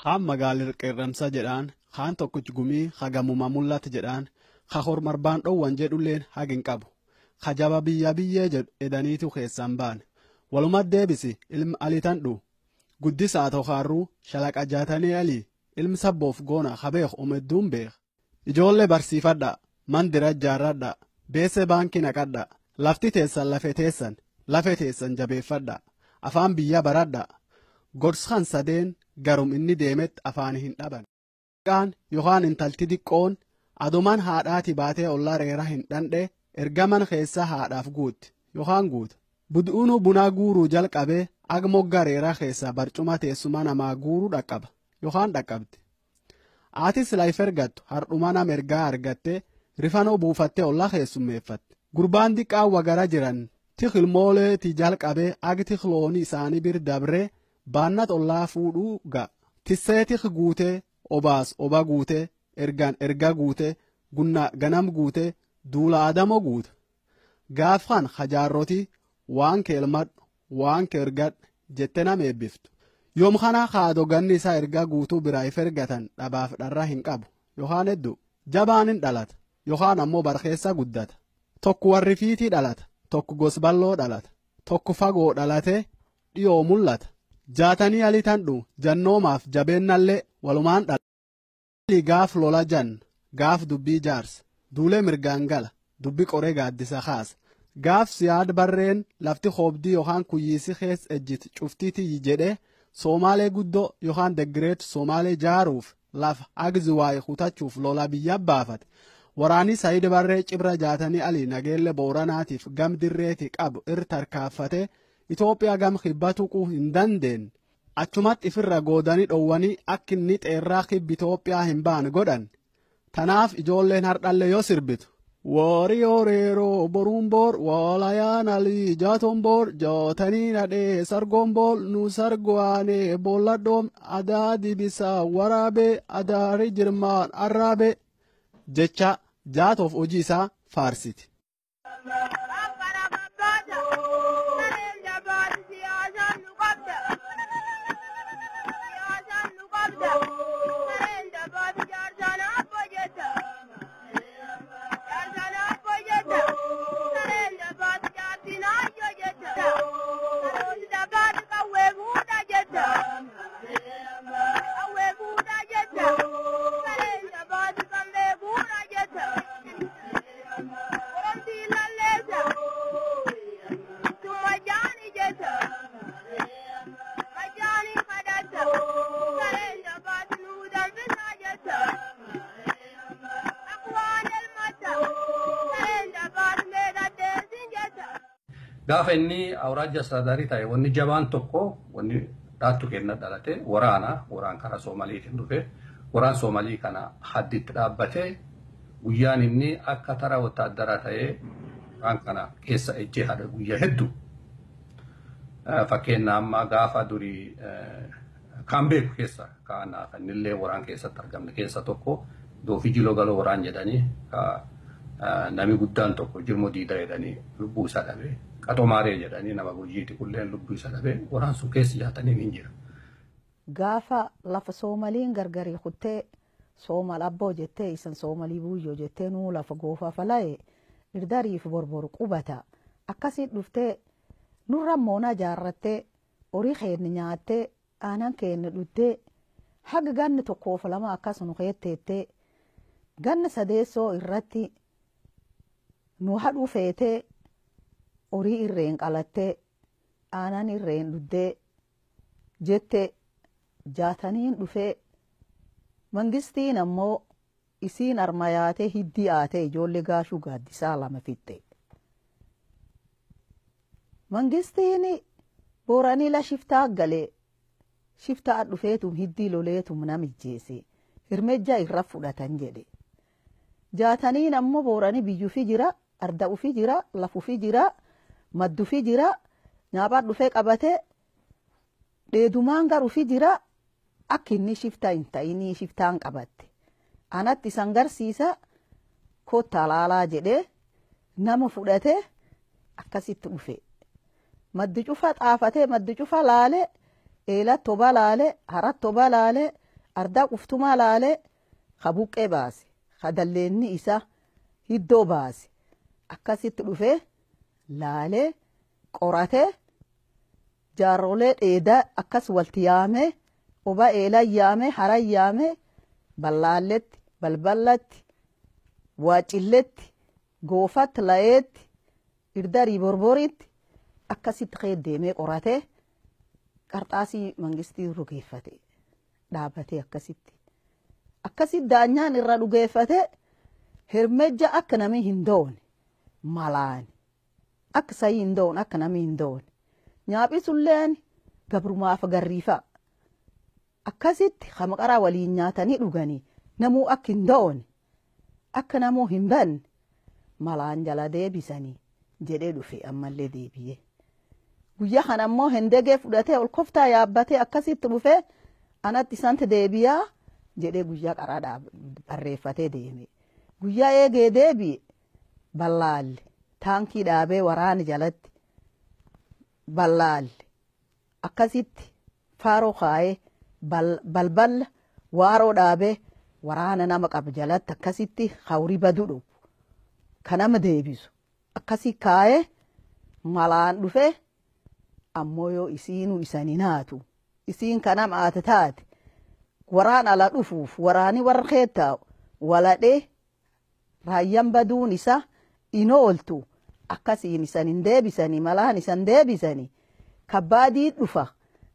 haan magaalir qeerramsa jedhaan haan tokkichi gumii hagamuma mul'ata jedhaan ha hormarbaan dhowwan jedhulleen hagin qabu ha jaba biyya biyyee jedhu edaniitu keessan baan walumat deebisi ilma alitan dhu guddisaa tokaarruu shalaqa jaatanii alii ilmi sabboof goona habeek umedduun beek ijoollee barsiifadha mandira jaarradha beese baankii naqadha lafti teessan lafe teessan jabeeffadha afaan biyya baradha gorskan sadeen garum inni deemet afaan hin dhaban qaan yookaan intalti diqqoon aduman haadhaati baatee ollaa reera hin dhandhe ergaman keessa haadhaaf guutti yookaan guuta bud'uunu bunaa guuruu jalqabee ag mogga reera keessa barcuma teessuma namaa guuruu dhaqqaba yookaan dhaqqabdi aatis laayif ergattu hardhuma nam ergaa argatte rifanoo buufattee ollaa keessummeeffatte gurbaan diqqaan wagara jiran tikilmoolee ti jalqabee ag tiklooni isaanii bir dabree baannat ollaa fuudhuu ga'a tissee tik guutee obaas oba guutee erga guutee ganam guutee duula adamo guuta gaafkan hajaarroti waan keelmadhu waan keergadh jette nam eebbiftu yoom kana haado ganni isaa erga guutuu biraayif ergatan dhabaaf dharra hin qabu yookaan hedduu jabaanin dhalata yookaan ammoo barkeessa guddata tokko warri fiitii dhalata tokko gosballoo dhalata tokko fagoo dhalate dhiyoo mul'ata jaatanii alitan dhu jannoomaaf jabeennallee walumaan dhala gaaf lola jan gaaf dubbii jaarsa duulee mirgaan gala dubbi qoree gaaddisa kaasa gaaf siyaad barreen lafti hoobdii yookaan kuyyiisi kees ejjit cuftiiti jedhe soomaalee guddoo yookaan deggireet soomaalee jaaruuf lafa agzi waa'ee kutachuuf lola biyya baafate waraanii sayid barree cibra jaatanii alii nageelle booranaatiif gam dirreeti qabu tarkaaffate Itoophiyaa gam kibba tuquu hin dandeenye achumatti ifirra goodanii dhowwanii akka inni xeerraa kibbi Itoophiyaa hin baane godhan tanaaf ijoolleen hardhalle yoo sirbitu Warriorero borumbor walayaan alii jaatomboor jootanii nadhee sargombool nu sargoane bolladhoom adaa dibisaa waraabee adaari jirmaan arraabe jecha jaatoof hojii isaa faarsiti. gaafa inni awraajja saadarii ta'e wanni jabaan tokko wanni dhaattu kenna dhalate waraan karaa Soomaliitiin dhufe waraan Soomaalii kana hadditti dhaabbatee guyyaan inni akka tara wotaaddaraa ta'ee waan kana keessa ejjee hada guyyaa hedduu fakkeenya amma gaafa durii kan beeku keessa kaana kannillee waraan keessatti argamne keessa tokko doofi jiloo galoo waraan jedhanii nami guddaan tokko jirmoo diida jedhanii lubbuu isaa dhabe qaxoomaaree jedhanii nama guyyiiti kulleen lubbuu isaa dhabe waraan sun keessa jaatanii hin jira. Gaafa lafa Soomaliin gargarii kuttee Soomal abboo jettee isan Soomalii buuyyoo jettee nuu lafa goofaa fala'e irdariif borboru qubata akkasii dhuftee nurra moonaa jaarrattee horii keenya nyaattee aanan keenya dhuttee haga ganni tokkoof lama akkasuma keetteettee ganna sadeessoo irratti nu hadhuu feetee horii irreen qalattee aanan irreen dhuddee jettee jaataniin dhufee mangistiin ammoo isiin armayaatee hiddii aatee ijoollee gaashuu gaaddisaa lama fixxe. Mangistiin booranii la shiftaa galee shiftaa dhufeetum hiddii loleetum namijjeese hirmejja irra fudhatan jedhe. Jaataniin ammoo booranii biyyuufi jira arda'uufi jira lafuufi jira madduufi jira nyaaphaan dhufee qabatee dheedumaan garuufi jira akka inni shiftaa hin ta'inii shiftaan qabatte. Anatti isan garsiisa kottaa laalaa jedhee nama fudhatee akkasitti dhufe. Maddi cufa xaafatee maddi cufa laalee eelatti oba laalee haratti oba laalee ardaa quftumaa laale kabuqqee baase kadalleenni isa hiddoo baase akkasitti dhufee laalee qoratee jaarrolee dheedaa akkas walti yaamee oba eelan yaamee haran yaamee ballaalletti balballatti waacilletti goofatti la'eetti irdarii borboritti akkasitti kee deemee qoratee qarxaasii mangistii rugeeffate dhaabbatee akkasitti daanyaan irra dhugeeffate hermejja akka namni hin doone malaani akka sayii hin doone akka namni hin doone nyaaphisuulleen gabrumaaf garriifa akkasitti hamaqaraa waliin nyaatanii dhuganii namuu akka hin doone akka namuu hin banne malaan jala deebisanii jedhee dhufe ammallee deebi'ee guyyaa kana ammoo hendegee fudhatee ol koftaa yaabbatee akkasitti dhufee anatti isante deebiyaa jedhee guyyaa qaraa barreeffatee deeme guyyaa eegee deebi'e ballaalle taankii dhaabee waraana jalatti ballaalle akkasitti faaroo kaayee balballa waaroo dhaabee waraana nama qabu jalatti akkasitti hawrii badu dhufu kanama deebisu akkasii kaayee malaan dhufee ammoo yoo isiinuu isanii naatu isiin kanama aate taate waraan ala dhufuuf waraani warra keettaa'u waladhee raayyaan baduun isa inooltu akkasiin isan hin deebisanii malaan isan deebisanii kabbaadii dhufa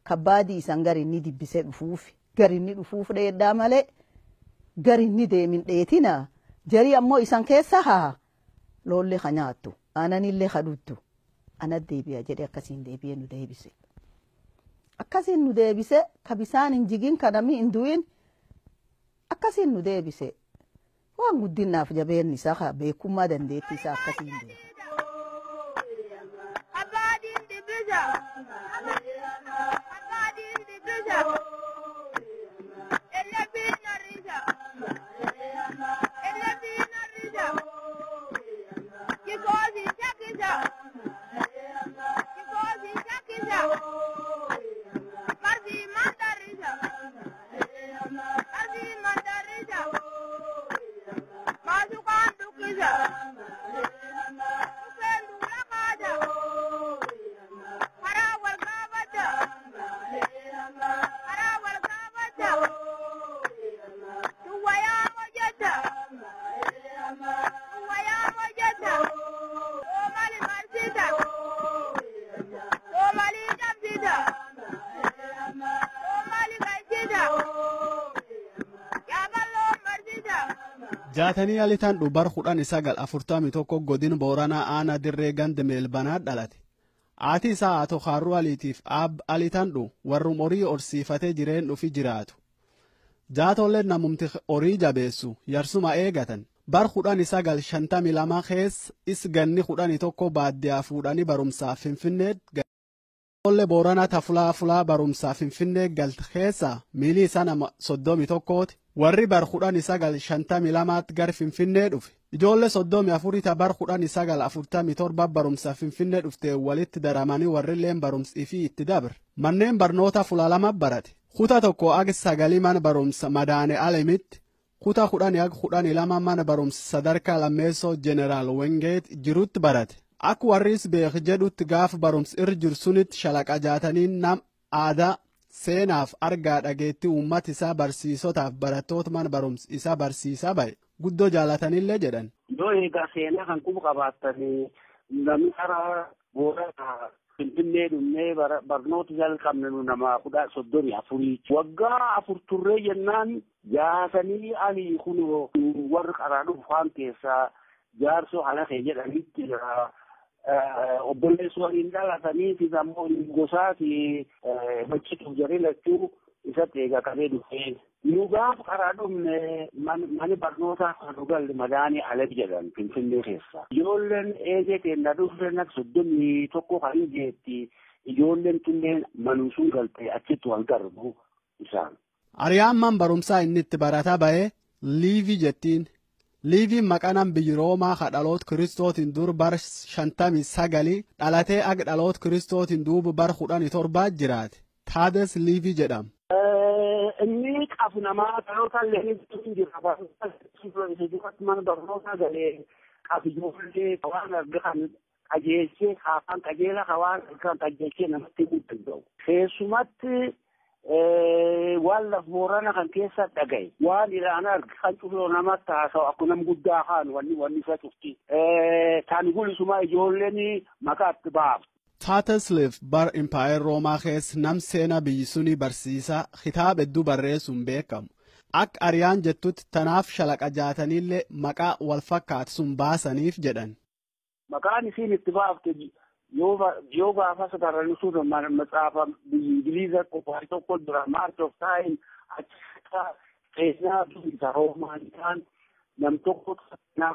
kabbaadii isan garinni dibbisee dhufuuf garinni dhufuuf dheeddaa malee garinni deemin dheetina jarii ammoo isan keessa haa loollee ka nyaattu aananillee ka dhuttu anat deebi'a jedhe akkasiin deebi'ee nu deebise akkasiin nu deebise ka bisaan hin jigin ka namni hin du'in akkasiin nu deebise waan guddinaaf jabeen isaa ka beekummaa dandeettii isaa akkasiin deebise. jaatanii alitan dhubar 1941 godin booranaa aanaa dirree ganda meelbanaa dhalate aati isaa ato kaarru aliitiif aab alitan dhu warrum horii horsiifatee jireen dhufi jiraatu jaatollee namumti horii jabeessu yarsuma eegatan bar 1952 keessa is ganni 11 baaddiyaa fuudhanii barumsaaf finfinnee Olle Boorana tafulaa barumsaa Finfinnee galte keessa miilii isaa nama 31 warri bar 1952 gar Finfinnee dhufe. Ijoollee 34 ta bar 1947 barumsaa Finfinnee dhufte walitti daramanii warrilleen barumsii fi itti dabre. Manneen barnoota fulalama barate. Kuta tokko ag 9 mana barumsa Madaane Alemitti, kuta 10 ag 12 mana barumsa sadarkaa lammeessoo Jeneraal Wengeet jirutti barate. Akka warris beek jedhutti gaaf barumsa irra jirsunitti shalaqa jaataniin nam aadaa seenaaf argaa dhageetti uummata isaa barsiisotaaf barattoota mana barumsa isaa barsiisaa bahe guddoo jaalatanillee jedhan. Yoo eegaa seenaa kan quba qabaatanii namni karaa Booranaa Finfinnee dhumnee barnoota jalqabne nama 34 waggaa 4 turree jennaan jaatanii ali kun warra qaraa dhufaan keessaa jaarsoo halakee jedhanitti obboleessu waliin dhalatanii fi ammoo gosaa fi bachiituuf jaree lachuu isatti eegaa qabee dhufee nu gaaf karaa dhumne mani barnootaa kan dhugalle Madaanii Alem jedhan Finfinnee keessa. Ijoolleen eegee kenna dhufre nak 31 kan jeetti ijoolleen tunneen manuusuun galtee achitti wal garbu isaan. Ariyaamman barumsaa inni itti barataa bahee liivii jettiin. Liiviin maqanaan biyyi Roomaa kadhaloot Kiristootiin dur bar 59 dhalatee ag dhaloot Kiristootiin duuba bar 17 jiraate. Taades Liivii jedhama. Inni afnamaa dhaloota illee hin jira barnoota mana barnootaa galee ijoollee waan argan qajeelchee afaan qajeela waan argan qajeelchee namatti himuu danda'u. Keessumatti waan laf boorana kan keessa dhagaye waan ilaan arge kan cufloo namatti haasa'u akkuma nam guddaa haan wanni isa cufti. Taani gulisumaa ijoolleen maqaatti ba'aaf. Taatesleef bar Impaayir Roomaa keessa nam seenaa biyyi suni barsiisaa kitaaba hedduu barreessuun beekamu. Akka Ariyaan jettutti tanaaf shalaqa jaatanillee maqaa wal fakkaatu sun baasaniif jedhan. Maqaan isiin itti baafte yoo gaafas barreessuun matsaafa biyya Ingiliiza qofaati tokko dura March of Time achitti seenaa biyya Roomaanitaan nam tokko seenaa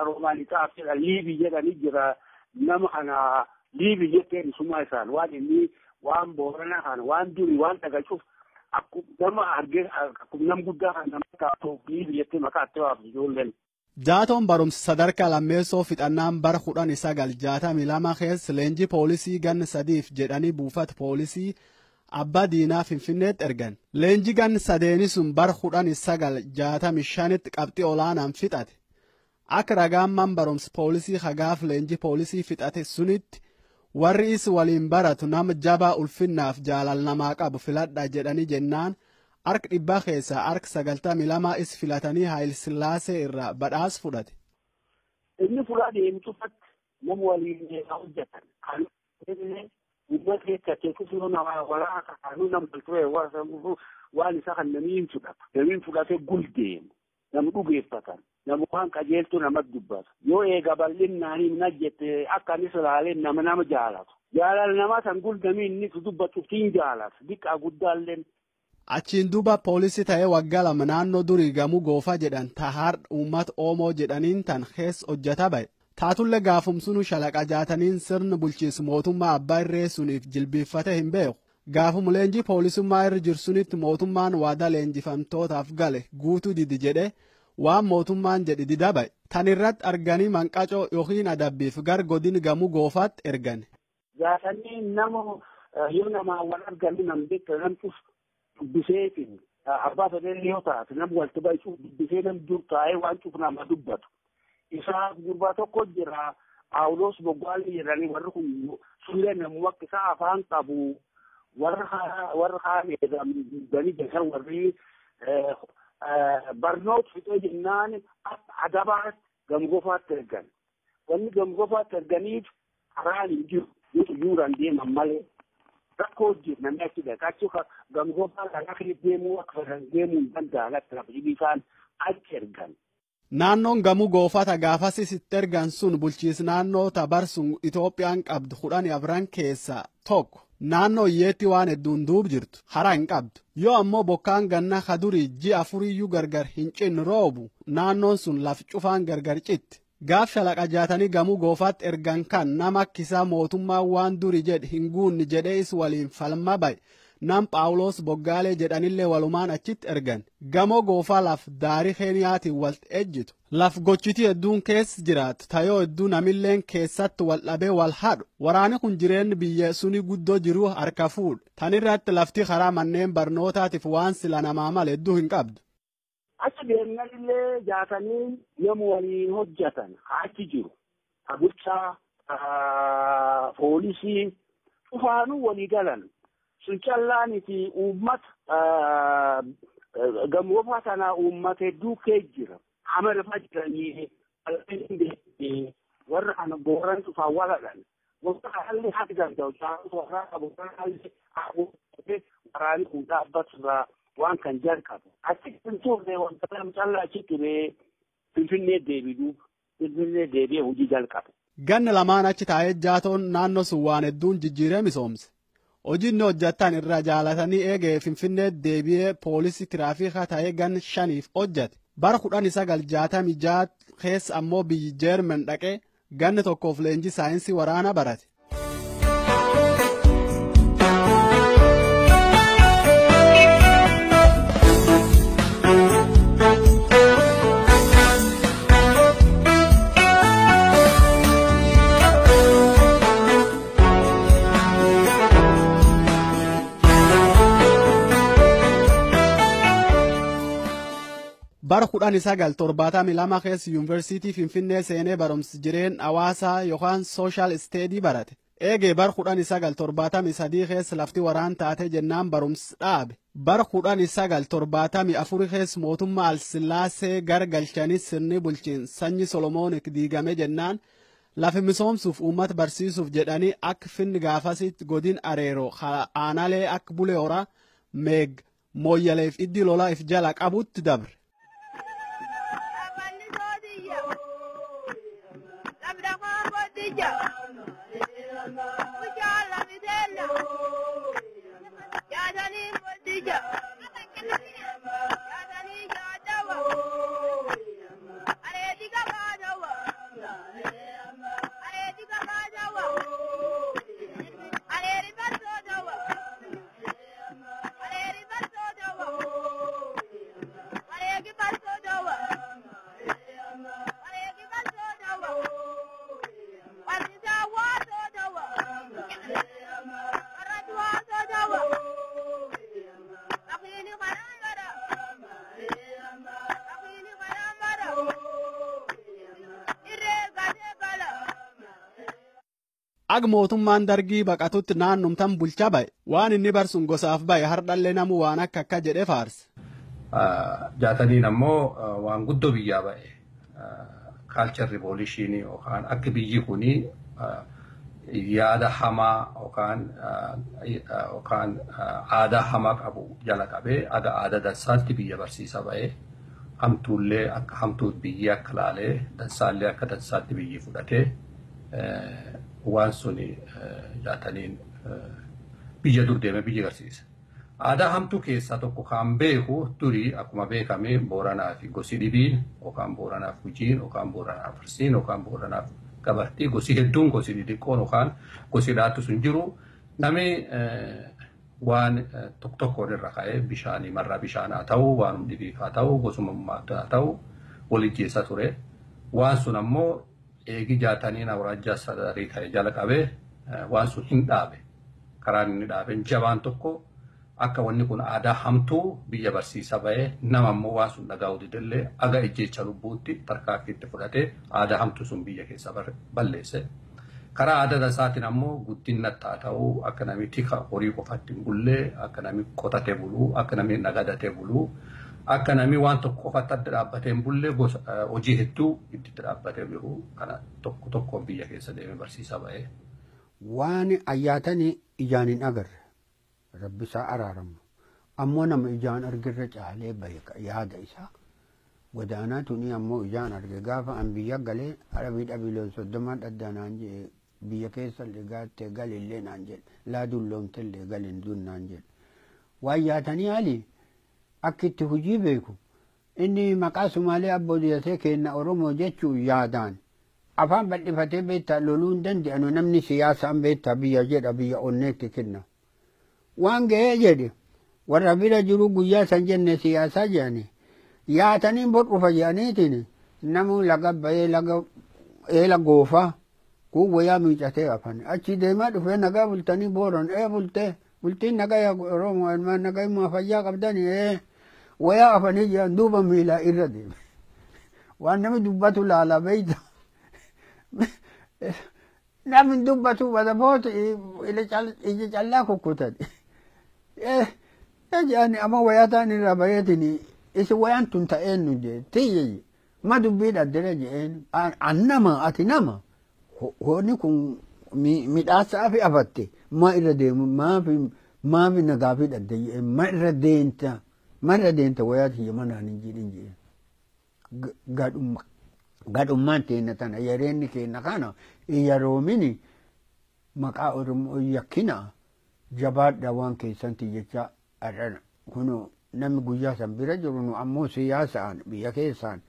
Roomaanitaaf jedha Liibii jedhanii jira nama kana Liibii jettee isuma isaan waan inni waan boorana kana waan durii waan dhagachuuf akkuma argee akkuma nam guddaa kan nama taa'u Liibii jettee maqaa itti baafte ijoolleen. Jaatoon barumsa sadarkaa lammeessoo fixannaan bara 1962 keessa leenjii poolisii ganna 3 jedhanii buufata poolisii Abbaa Diinaa Finfinneetti ergan. Leenjii ganna 3 sun bara 1965tti qabxii olaanaan fixate. Akka ragaan barumsa poolisii hagaaf leenjii poolisii fixate sunitti warri is waliin baratu nama jabaa ulfinnaaf jaalalnamaa qabu filadha jedhanii jennaan. Harka dhibbaa keessaa harka 92 is filatanii Haayil Sillaasee irraa badhaasa fudhate. Inni fuula deemtufatti nama waliin hojjetan. Kan inni uummata keessatti kufuu nama waraana kanuu nama ture waan isa kan namiin fudhata. Namiin fudhatee guldeemu. Nama dhugeeffatan. Nama waan qajeeltu nama dubbata. Yoo eega bal'innaanii na jette akka anis ilaalee nama jaalatu. Jaalala nama san guldamii inni dubbatuuf hin jaalatu. Diqqaa guddaalleen. Achiin duuba poolisii ta'ee waggaa 2 naannoo durii gamuu goofa jedhan tahaar uummata Oomoo jedhaniin tan keessa hojjeta ba'e. Taatullee gaafumsunuu shalaqa jaataniin sirna bulchiinsa mootummaa abbaa irree suniif jilbiiffate hin beeku. Gaafuma leenjii poolisummaa irra jirsunitti mootummaan waadaa leenjifamtootaaf gale guutuu didi jedhe waan mootummaan jedhe dida ba'e. Tan irratti arganii manqacoo yookiin adabbiif gar godin gamuu goofaatti ergan. Jaatanii nama yoo namaa wal arganii nam beekta namtuuf dubbiseetiin abbaa fedhan yoo taate nama walitti baay'isuuf dubbisee nam dur taa'ee waan cuuf nama dubbatu. Isaa gurbaa tokko jira Paawuloos Boggaalii jedhanii warri kun sullee namu akka isaa afaan qabu warra kaan eegamanii jecha warri barnoota fixee jennaan adabaatti gamgoofaatti ergan. Wanni gamgoofaatti erganiif karaan hin jiru yoo yuuraan deeman malee. Rakkoo hojjetu namni achi dhaqaachuu gamgoofaa kan akka deemuu akka fedhan deemuu hin danda'an akka lafa isaan achi ergan. Naannoon gamuu goofata gaafasis itti ergan sun bulchiinsa naannoo tabarsuun Itoophiyaan qabdu 14 keessaa tokko. Naannoo iyyeetti waan hedduun duub jirtu hara hin qabdu. Yoo ammoo bokkaan ganna kadurii ji'a 4 gargar hin cinne roobu naannoon sun lafa cufaan gargar citti. Gaaf shalaqa jaatanii gamuu goofaatti ergan kan nama akkisaa mootummaa waan duri jedhe hin guunni jedhee is waliin falma ba'e nam Paawuloos Boggaalee jedhanillee walumaan achitti ergan. Gamoo goofaa laf daarii Keeniyaatiin walitti ejjitu. Laf gochitii hedduun keessa jiraatu tayoo hedduu namilleen keessatti wal dhabee wal hadhu. Waraani kun jireenyi biyya suni guddoo jiruu harka fuudhu. Tan irratti lafti karaa manneen barnootaatiif waan sila namaa male hedduu hin qabdu. Achi deemnallee jaatanii nama waliin hojjetan achi jiru. Bulchaa poolisii cufaanuu walii galan. Sun callaaniiti uummata gamoofaa sanaa uummata hedduu kee jira. Amarifaa jiranii warra kana booran cufaan waladhan. Wanta haalli haati danda'u waraani kun dhaabbaturraa waan kan jalqabu. Achitti turre wanta nama callaa achi ture Finfinnee deebi'ee hojii jalqabe. Ganna lamaan achi taa'ee jaatoon naannoo sun waan hedduun jijjiiree misoomse. Hojiin hojjetan irraa jaalatanii eegee Finfinnee deebi'ee poolisii tiraafikaa ta'ee ganna 5 hojjete. Bara 1966 keessa ammoo biyyi Jeerman dhaqee ganna tokkoof leenjii saayinsii waraanaa barate. bara 1972 keessa yuunivarsiitii Finfinnee seenee barumsa jireen hawaasaa yookaan sooshaal isteedii barate. Eegee bara 1973 keessa lafti waraan taate jennaan barumsa dhaabe. Bara 1974 keessa mootummaa Alsillaasee gargalchanii sirni bulchiinsa sanyii Solomoonik diigame jennaan lafa misoomsuuf uummata barsiisuuf jedhanii akka finni gaafasitti godin areeroo aanalee akka bulee horaa meeg mooyyaleef iddi lolaa if jala qabutti dabre. Ag mootummaan dargii baqatutti naannumtan bulcha baye waan inni barsuun gosaaf baye hardhallee namu waan akka jedhe faarse. Jaataniin ammoo waan guddoo biyyaa baye culture revolution yookaan akka biyyi kuni yaada hamaa yookaan aadaa hamaa qabu jala qabee aga aadaa dansaatti biyya barsiisa baye hamtuullee akka hamtuut biyyi akka laalee dansaallee akka dansaatti biyyi fudhatee waan suni jaataniin biyya dur deeme biyya garsiisa. Aadaa hamtuu keessaa tokko kan beeku durii akkuma beekame Booranaa fi gosi dhibiin yookaan Booranaaf Gujiin yookaan Booranaaf Arsiin yookaan Booranaaf Gabartii gosi hedduun gosi xixiqqoon yookaan gosi dhaattu sun jiru namni waan tokkoon irra ka'ee bishaanii marraa bishaanaa ta'uu waan dhibiif haa ta'uu gosummaa haa ta'uu waliin keessa ture. Waan sun ammoo eegi jaataniin awraajjaa sadarii ta'e jala qabee waan sun hin dhaabe. Karaan inni dhaabeen jabaan tokko akka wanni kun aadaa hamtuu biyya barsiisa ba'ee nama ammoo waan sun dhagaa'uu didillee aga ejjecha lubbuutti tarkaanfiitti fudhatee aadaa hamtuu sun biyya keessa balleesse. Karaa aadaa dasaatiin ammoo guddinna ta'uu akka namni tika horii qofatti hin bullee akka namni qotatee buluu akka namni nagadatee buluu akka namni waan tokko qofatti adda dhaabbatee hin bullee hojii hedduu itti dhaabbatee jiru kana tokko tokkoon biyya keessa deemee barsiisa ba'ee. Waan ayyaatanii ijaan hin agarre rabbisaa araaramu ammoo nama ijaan argirra caalee beeka yaada isaa godaanaa tuni ammoo ijaan arge gaafa an biyya galee arabii dhabiileen soddomaan dhaddaanaan jee biyya keessa ligaattee galillee naan jedhe laaduun loomtellee galin duun naan jedhe waan yaatanii haali akka itti hujii beeku inni maqaa sumaalee abboodiyatee kenna oromoo jechuu yaadaan afaan bal'ifatee beektaa loluu hin danda'anu namni siyaasaan beektaa biyya jedha biyya onneetti kenna. Waan ga'ee jedhe warra bira jiru guyyaa san jenne siyaasaa jedhani yaataniin bodhufa jedhaniitiin namu laga ba'ee laga eela goofaa kun wayaa miicatee afan achi deemaa dhufee nagaa bultanii booran bultiin nagaa oromoo ilmaan nagaa immoo fayyaa qabdanii wayaa afanii jedhan duuba miilaa irra deeme waan namni dubbatu laala beeyta. Namni dubbatu bada boota ija callaa kukkutan. Ejaan ama wayaa ta'an irraa bareetini isi wayaan tun ta'een nu jee tiyye ma dubbii dhaddere jeen an nama ati nama hooni kun midhaasaa fi afatte ma irra deemu maafi nagaa fi dhadde jeen ma irra deenta wayaa tiyye manaan hin jedhin jeen gadhummaan teenna tana yareenni keenna kana iyaroomini maqaa oromoo yakkina jabaadha waan keessanti jecha adhana kunu namni guyyaa san bira jiru nu ammoo siyaasaan biyya keessaan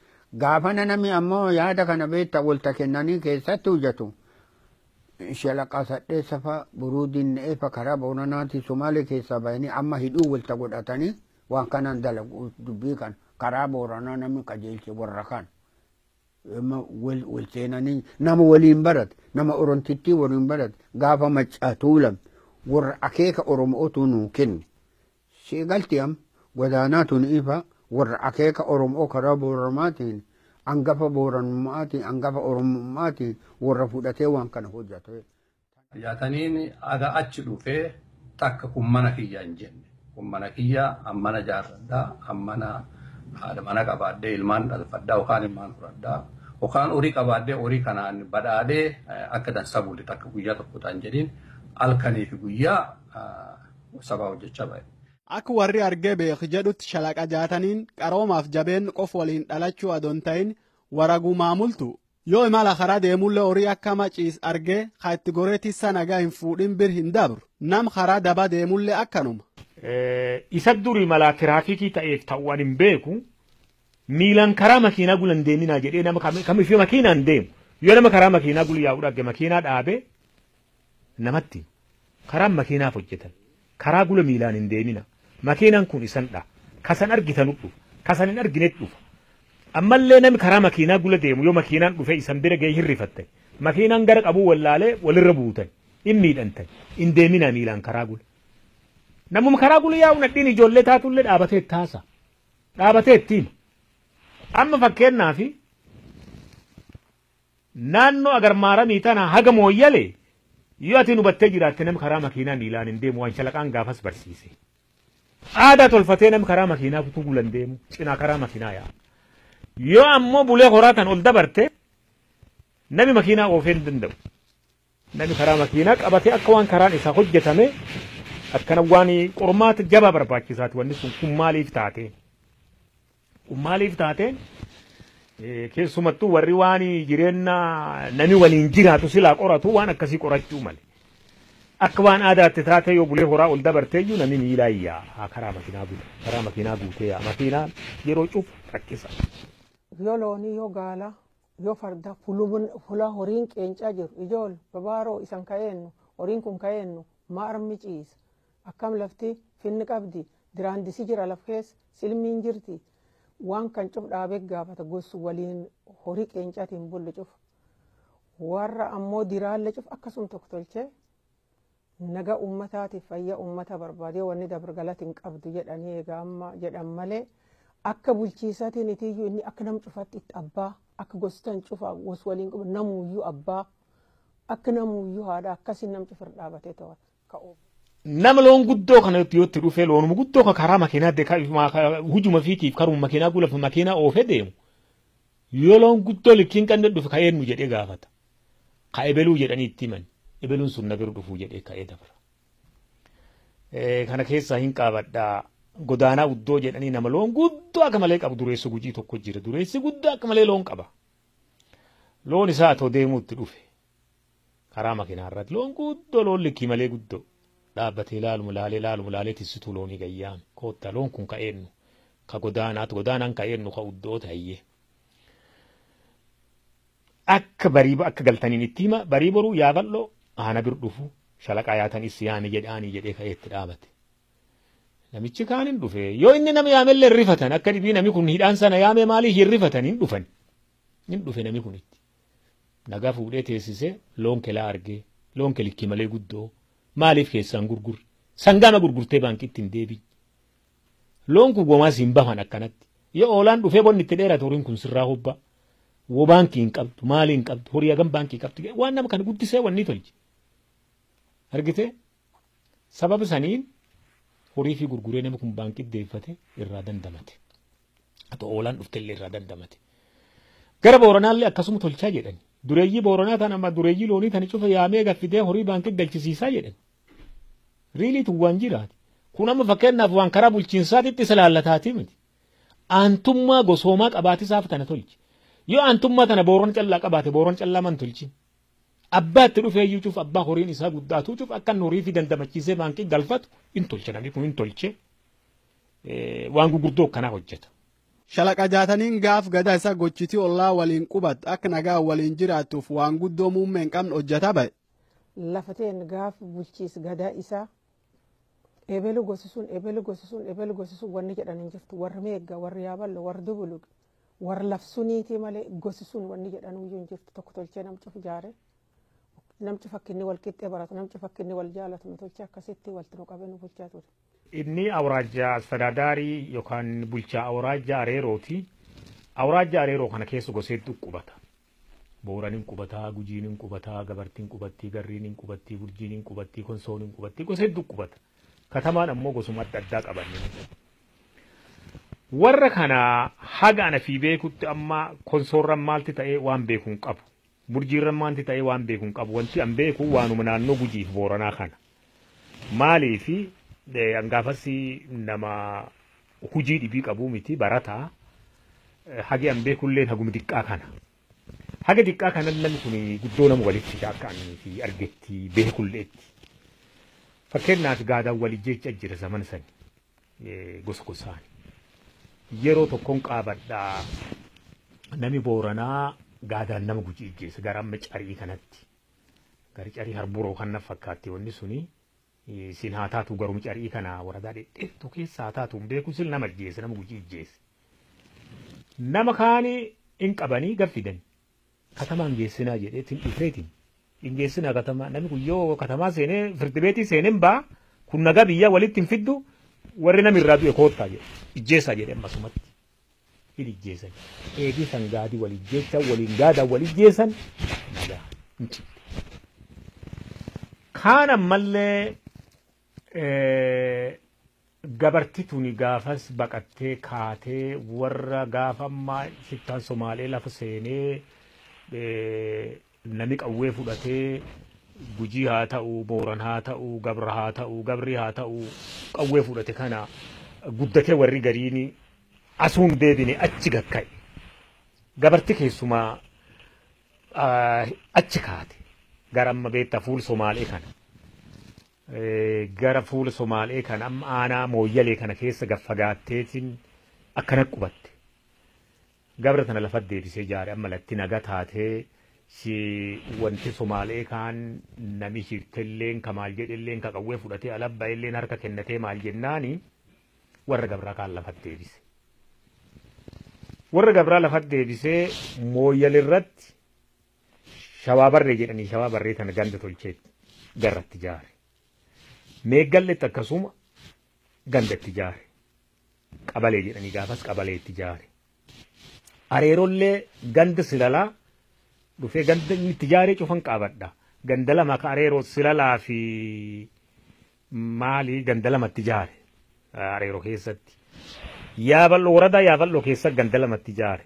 gaafana namni ammoo yaada kana beekta walta kennanii keessatti hojjetu shalaqaa sadheessafa buruudiin ne'eefa karaa boonanaati somaalee keessaa bahanii amma hidhuu walta godhatanii waan kanaan dalagu dubbii kan karaa booranaa namni qajeelche warra kan wal seenanii nama waliin barate nama orontittii waliin barate gaafa maccaa tuulam warra akeeka oromootu nuu kenni. Siigalti am godaanaa tun ifa warra akeeka Oromoo karaa Booranaatiin hangafa Booranummaatiin hangafa Oromummaatiin warra fudhatee waan kana hojjate. Yaataniin aga achi dhufee takka kun mana kiyyaa hin jenne. Kun mana kiyyaa ammana jaarradhaa ammana haadha mana qabaadhee ilmaan dhalfadhaa yookaan ilmaan fudhadhaa yookaan horii qabaadhee horii kanaan badhaadhee akka dansa bulte takka guyyaa tokko ta'an jedhiin halkanii fi guyyaa sabaa hojjechaa ba'e. Akka warri argee beeku jedhutti shalaqa jaataniin qaroomaaf jabeen qof waliin dhalachuu adon ta'in waragumaa multu yoo imala karaa deemullee horii akka maciis argee ka itti goreetissa nagaa hin fuudhin bir hin dabru nam karaa daba deemullee akkanuma. Isa durii malaa tiraafikii ta'eef ta'uun hin beeku miilan karaa makiinaa gulan deeminaa jedhee nama kamiifuu makiinaan deemu yoo nama karaa makiinaa gulu yaa'uu dhagge makiinaa dhaabee namatti karaan makiinaaf hojjetan karaa gula miilaan hin deemina makiinaan kun isan dha kasan argitanu dhufa kasan hin arginetti dhufa ammallee nami karaa makiinaa gula deemu yoo makiinaan dhufe isan bira gahee hirrifatte makiinaan gara qabuu wallaalee walirra buutan hin miidhantan hin deemina miilaan karaa gula. Namuma karaa gulu yaa'u nadhiin ijoollee taatullee dhaabatee taasa. Dhaabatee ittiin. Amma fakkeenyaaf naannoo agarmaaramii tana haga mooyyalee yoo ati hubattee jiraatte nama karaa makiinaa miilaan hin deemu waan shalaqaan gaafas barsiise. Aadaa tolfatee nama karaa makiinaa kutuu gulan deemu cinaa karaa makiinaa yaa'a. Yoo ammoo bulee horaatan ol dabarte nami makiinaa oofee hin danda'u. Nami karaa makiinaa qabatee akka waan karaan isaa hojjetame akkana waan qormaata jabaa barbaachisaati wanni sun kun maaliif taate kun maaliif taate keessumattuu warri waan jireenya nami waliin jiraatu silaa qoratu waan akkasii qorachuu male akka waan aadaatti taate yoo bulee horaa ol dabarteeyyuu nami miilaa iyyaa karaa makiinaa guutee yaa makiinaa yeroo cuuf rakkisa. Yoo loonii yoo gaala yoo farda fula horiin qeencaa jiru ijool babaaroo isan ka'eennu horiin kun ka'eennu maarmi ciisa. Akkam lafti finni qabdi diraandisi jira laf keessa silmiin jirti waan kan cuf dhaabee gaafata gosu waliin horii qeencaatiin bullu cuf warra ammoo diraalle cuf akkasum tokko tolchee naga ummataatiif fayyaa ummata barbaadee wanni dabargalatiin qabdu jedhanii egaa amma jedhan malee akka bulchiisaatiin itiyyuu inni akka nam cufatti itti abbaa akka gostan cufa gos waliin qabu namuuyyuu abbaa akka namuuyyuu haadha akkasiin nam cufir dhaabatee ta'an ka'u. Nama loon guddoo kana yoo itti dhufee loonuma guddoo ka karaa makiinaa hujuma fiitiif karuma makiinaa gulaaf makiinaa oofee deemu yoo loon guddoo likkiin qanne dhufe ka eenyu jedhee gaafata ka ebeluu jedhanii itti himan ebeluun sun na bira dhufuu jedhee ka'ee dabra. Kana keessaa hin qabadhaa godaanaa guddoo jedhanii nama loon guddoo akka malee qabu dureessi gujii tokko jira dureessi guddoo akka malee loon qaba loon isaa atoo deemuu itti dhufe karaa makiinaa irratti loon guddoo loon likkii malee guddoo. Dhaabbatee laaluma laalee tisituu loonii gayyaan kootta loon kun ka'eennu ka godaanaan ka'eennu ka uddoo ta'ee akka galtaniin itti hima barii boruu yaa bal'oo aana bir dhufu shalaqaa yaatanis yaani jedhee ka'eetti dhaabate namichi kaaniin dhufe yoo inni nama yaamellee rifatan akka dhibii nami kun hidhaan sana yaame maalii hin rifatan hin dhufan hin dhufe nami kunitti nagaa fuudhee teessisee loon kelaa argee loon kelikkii malee guddoo. Maaliif keessaan gurgurri sangaama gurgurtee baankiitti hin deebiin loon kun gomaas hin bahan akkanatti yoo oolaan dhufee bonni itti dheerate horiin kun sirraa hubba woo baankii hin qabdu maalii hin qabdu horii hagam baankii qabdu waan nama kana guddisee wanni tolche argite sababa saniin horii fi gurguree nama kun baankii deeffate irraa dandamate haa oolaan dhuftellee irraa dandamate gara booranaallee akkasuma tolchaa jedhani. Dureeyyii booranaa tan amma dureeyyii loonii tan cufa yaamee gaffidee horii baankii galchisiisaa jedhan. Riiliitu waan jiraati. Kun amma fakkeenyaaf waan karaa bulchiinsaatitti isa laallataati miti. Aantummaa gosoomaa qabaatisaaf tana tolchi. Yoo aantummaa tana booran callaa qabaate booran callaa man tolchi. Abbaa itti dhufee iyyuu cuf abbaa horiin isaa guddaatu cuf akka horii fi dandamachiisee baankii galfatu in tolche namni kun in tolche waan gurguddoo akkanaa hojjeta. Shalaqa jaataniin gaaf gadaa isaa gochitii ollaa waliin qubat akka nagaa waliin jiraatuuf waan guddoo muummee hin qabne hojjetaa ba'e. Lafateen gaaf bulchiis gadaa isaa ebelu gosisuun wanni jedhan hin jirtu warra meegga warra yaaballo warra dubulug warra lafsuniitii malee gosisuun wanni jedhan iyyuu hin jirtu tokko tolchee namcuuf jaare namcuuf akka inni wal qixxee baratu namcuuf akka inni wal jaalatu tolchee akkasitti walti nu qabee nu bulchaa ture. inni awraajjaa astadaadaarii yookaan bulchaa awraajjaa Areerooti. Awraajjaa Areeroo kana keessa gosa hedduu qubata. Booraniin qubataa, Gujiin qubataa, Gabartiin qubattii, Garriin qubattii, Burjiin qubattii, Konsoon qubattii, gosa hedduu qubata. Katamaan ammoo gosuma adda addaa qabanne. Warra kana haga ana fi beekutti amma konsoorran maalti ta'ee waan beekuun qabu. Burjiirran maalti ta'ee waan beekuun qabu. Wanti an beeku waanuma naannoo Gujiif Booranaa kana. Maaliifi hangaafasi nama hujii dhibii qabu miti barataa. Hagi an beekulleen haguma xiqqaa kana. Haga xiqqaa kana namni kun guddoo nama walitti shaakkaanii fi argetti beekulleetti. Fakkeenyaaf gaadaan walii jecha jira zaman sani gosa gosaani. Yeroo tokkoon qaabadhaa nami Booranaa gaadaan nama Gujii ijjeessa gara amma carii kanatti. Gari carii harburoo kan na fakkaatti wanni suni sin haa taatu garuu carii kana waradaa dhedheettu keessa haa taatu beeku sil nama ijjeessa nama Gujii ijjeessa. Nama kaani in qabanii gaffidan. Katamaan geessinaa jedheetiin dhufeetiin. In geessinaa katamaa namni guyyoo katamaa seenee firdibeetii seeneen baa kun nagaa biyyaa walitti hin fiddu warri namni irraa du'e koottaa jedhe. Ijjeessaa jedhe ammasumatti. Hin ijjeessan. Eegii san gaadii wal ijjeessa waliin gaadaa wal ijjeessan nagaa hin cibde. Kaan ammallee gabartii tuni gaafas baqattee kaatee warra gaafa ammaa shittaan Somaalee lafa seenee namni qawwee fudhatee Gujii haa ta'u, Booran haa ta'u, Gabra haa ta'u, Gabri haa ta'u qawwee fudhate kana guddatee warri gariini asuun deebine achi gakka'e. Gabartii keessumaa achi kaate gara amma beektaa fuul Somaalee kana. Gara fuula Somaalee kana amma aanaa mooyyalee kana keessa gaffagaatteetiin akkana qubatte. Gabra tana lafa deebisee jaare amma latti naga taatee wanti Somaalee kaan nami hirtelleen ka maal jedhelleen ka qawwee fudhatee alabba illeen harka kennatee maal jennaani warra Gabraa kaan lafa deebise. Warra Gabraa lafa deebisee mooyyalirratti shawaa barree jedhanii shawaa barree tana ganda tolcheetti garratti jaare. Meeggalletti akkasuma gandatti jaare. Qabalee jedhanii gaafas qabaleetti jaare. Areerollee ganda silalaa dhufee ganda inni itti jaaree cufan qaabadha. Ganda lama ka Areeroo silalaa fi maali ganda lamatti jaare Areeroo keessatti. Yaabal'oo waradaa Yaabal'oo keessa ganda lamatti jaare.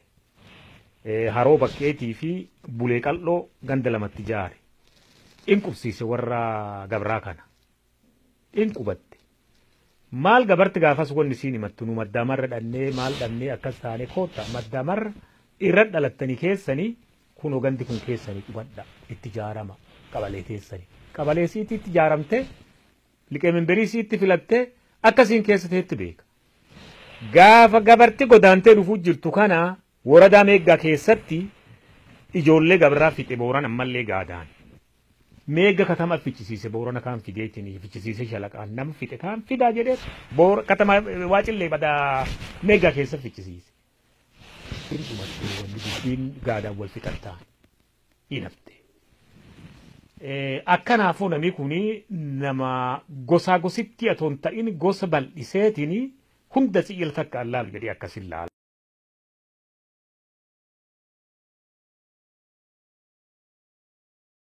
Haroo Bakkeetii fi Bulee Qal'oo ganda lamatti jaare. In qubsiise warra Gabraa kana. In qubatte. Maal gabarti gaafas wanni siin himattu nu maddaamarra dhannee maal dhannee akkas taane koota maddaamarra irra dhalattanii keessanii kunoo gandi kun keessanii qubadha itti jaarama qabalee teessanii. Qabalee siitti itti jaaramte liqee memberii siitti filatte akkasiin keessa teetti beeka. Gaafa gabarti godaantee dhufuu jirtu kana waradaa meeggaa keessatti ijoollee Gabraa fixe Booran ammallee gaadaan. Meegga katama fichisiise Boorana kaan fideetiin fichisiise shalaqaan nama fixe kaan fidaa jedhee katama waacillee badaa meeggaa keessa fichisiise. Dhumatti wanni dubbiin gaadaan wal fixattaa hinafte. Akkanaafuu namni kuni nama gosaa gositti atoon ta'in gosa bal'iseetiin hunda si'il takka allaal jedhee akkasin laala.